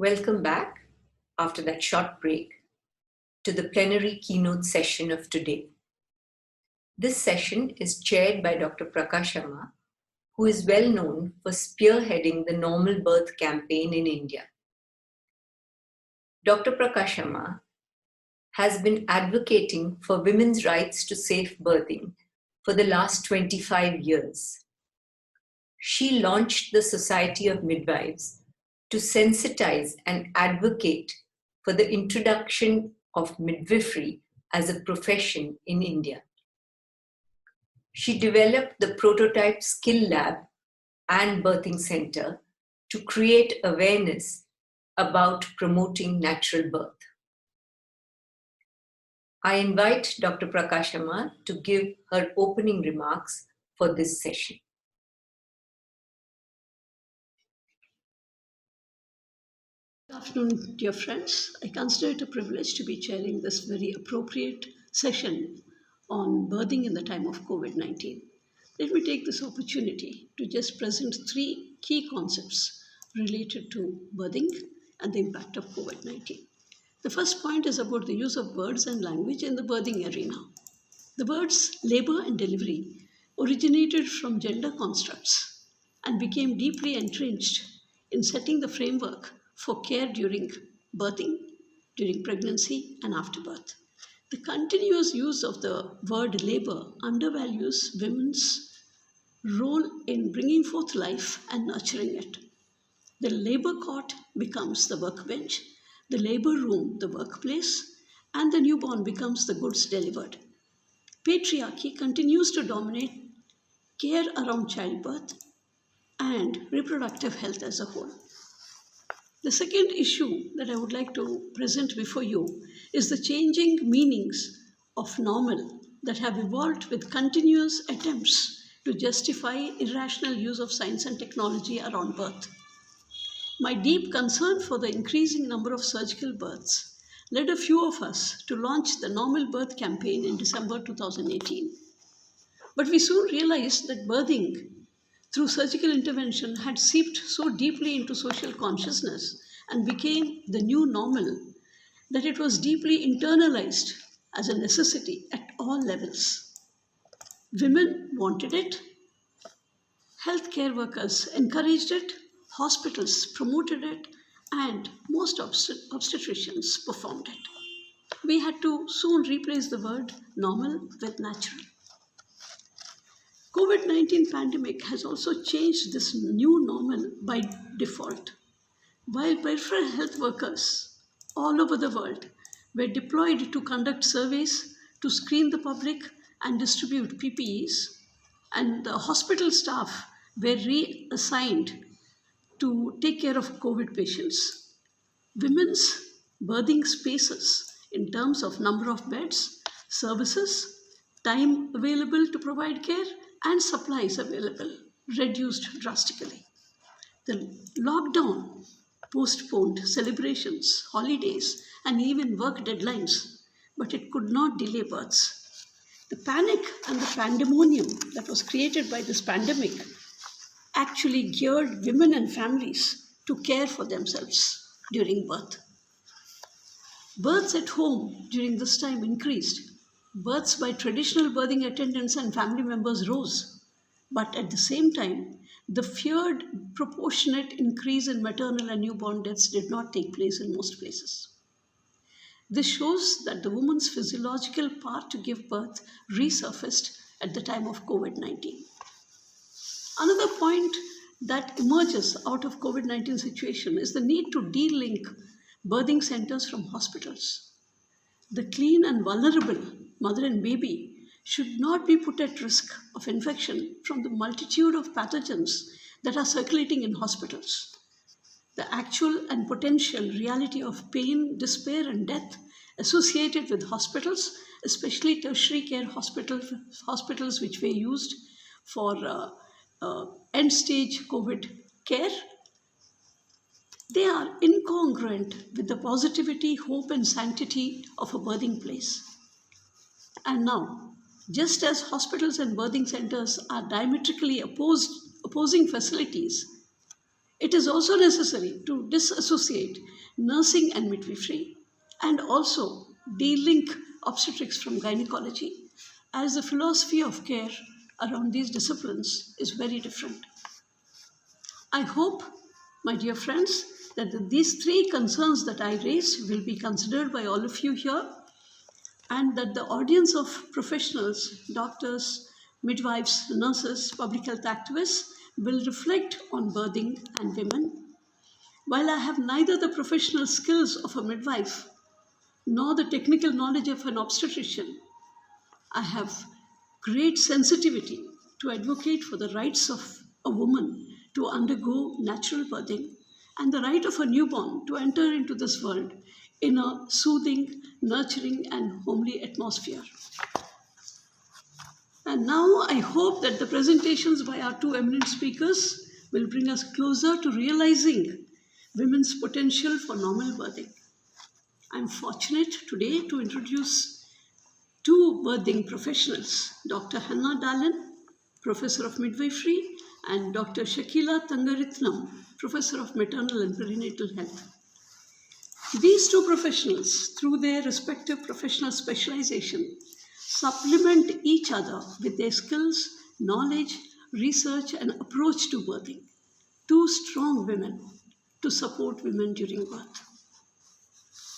Welcome back, after that short break, to the plenary keynote session of today. This session is chaired by Dr. Prakasamma, who is well known for spearheading the normal birth campaign in India. Dr. Prakasamma has been advocating for women's rights to safe birthing for the last 25 years. She launched the Society of Midwives to sensitize and advocate for the introduction of midwifery as a profession in India. She developed the prototype skill lab and birthing center to create awareness about promoting natural birth. I invite Dr. Prakasamma to give her opening remarks for this session. Good afternoon, dear friends. I consider it a privilege to be chairing this very appropriate session on birthing in the time of COVID-19. Let me take this opportunity to just present three key concepts related to birthing and the impact of COVID-19. The first point is about the use of words and language in the birthing arena. The words labor and delivery originated from gender constructs and became deeply entrenched in setting the framework for care during birthing, during pregnancy, and after birth. The continuous use of the word labor undervalues women's role in bringing forth life and nurturing it. The labor cot becomes the workbench, the labor room the workplace, and the newborn becomes the goods delivered. Patriarchy continues to dominate care around childbirth and reproductive health as a whole. The second issue that I would like to present before you is the changing meanings of normal that have evolved with continuous attempts to justify irrational use of science and technology around birth. My deep concern for the increasing number of surgical births led a few of us to launch the Normal Birth campaign in December 2018. But we soon realized that birthing through surgical intervention had seeped so deeply into social consciousness and became the new normal that it was deeply internalized as a necessity at all levels. Women wanted it, healthcare workers encouraged it, hospitals promoted it, and most obstetricians performed it. We had to soon replace the word normal with natural. COVID-19 pandemic has also changed this new normal by default. While peripheral health workers all over the world were deployed to conduct surveys, to screen the public and distribute PPEs, and the hospital staff were reassigned to take care of COVID patients, women's birthing spaces in terms of number of beds, services, time available to provide care, and supplies available reduced drastically. The lockdown postponed celebrations, holidays, and even work deadlines, but it could not delay births. The panic and the pandemonium that was created by this pandemic actually geared women and families to care for themselves during birth. Births at home during this time increased. Births by traditional birthing attendants and family members rose. But at the same time, the feared proportionate increase in maternal and newborn deaths did not take place in most places. This shows that the woman's physiological power to give birth resurfaced at the time of COVID-19. Another point that emerges out of COVID-19 situation is the need to de-link birthing centers from hospitals. The clean and vulnerable mother and baby should not be put at risk of infection from the multitude of pathogens that are circulating in hospitals. The actual and potential reality of pain, despair, and death associated with hospitals, especially tertiary care hospitals which were used for end-stage COVID care, they are incongruent with the positivity, hope, and sanctity of a birthing place. And now, just as hospitals and birthing centers are diametrically opposing facilities, It is also necessary to disassociate nursing and midwifery and also de-link obstetrics from gynecology, as the philosophy of care around these disciplines is very different. I hope, my dear friends, that these three concerns that I raised will be considered by all of you here, and that the audience of professionals, doctors, midwives, nurses, public health activists will reflect on birthing and women. While I have neither the professional skills of a midwife nor the technical knowledge of an obstetrician, I have great sensitivity to advocate for the rights of a woman to undergo natural birthing and the right of a newborn to enter into this world in a soothing, nurturing, and homely atmosphere. And now I hope that the presentations by our two eminent speakers will bring us closer to realizing women's potential for normal birthing. I'm fortunate today to introduce two birthing professionals, Dr. Hannah Dallin, Professor of Midwifery, and Dr. Shakila Tangarithnam, Professor of Maternal and Perinatal Health. These two professionals, through their respective professional specialization, supplement each other with their skills, knowledge, research, and approach to birthing. Two strong women to support women during birth.